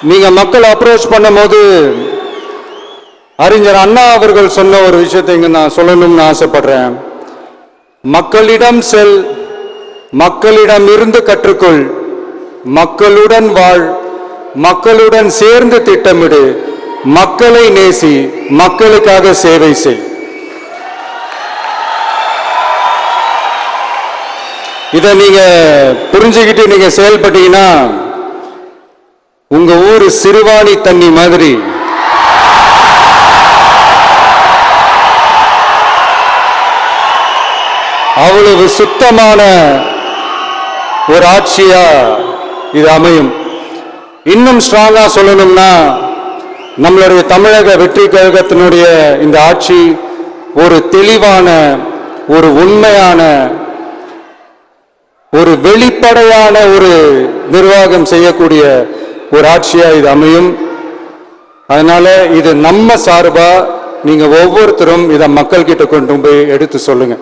நீங்க மக்கள் அப்ரோச் பண்ணும்போது அறிஞர் அண்ணா அவர்கள் சொன்ன ஒரு விஷயத்தை இங்க நான் சொல்லணும்னு ஆசைப்படுறேன். மக்களிடம் செல், மக்களிடம் இருந்து கற்றுக்கொள், மக்களுடன் வாழ், மக்களுடன் சேர்ந்து திட்டமிடு, மக்களை நேசி, மக்களுக்காக சேவை செய். இதை நீங்க புரிஞ்சுக்கிட்டு நீங்க செயல்பட்டீங்கன்னா உங்க ஊரு சிறுவாணி தண்ணி மாதிரி அவ்வளவு சுத்தமான ஒரு ஆட்சியா இது அமையும். இன்னும் ஸ்ட்ராங்கா சொல்லணும்னா நம்மளுடைய தமிழக வெற்றி கழகத்தினுடைய இந்த ஆட்சி ஒரு தெளிவான, ஒரு உண்மையான, ஒரு வெளிப்படையான ஒரு நிர்வாகம் செய்யக்கூடிய ஒரு ஆட்சியா இது அமையும். அதனால இது நம்ம சார்பா நீங்க ஒவ்வொருத்தரும் இதை மக்கள் கிட்ட கொண்டு போய் எடுத்து சொல்லுங்க.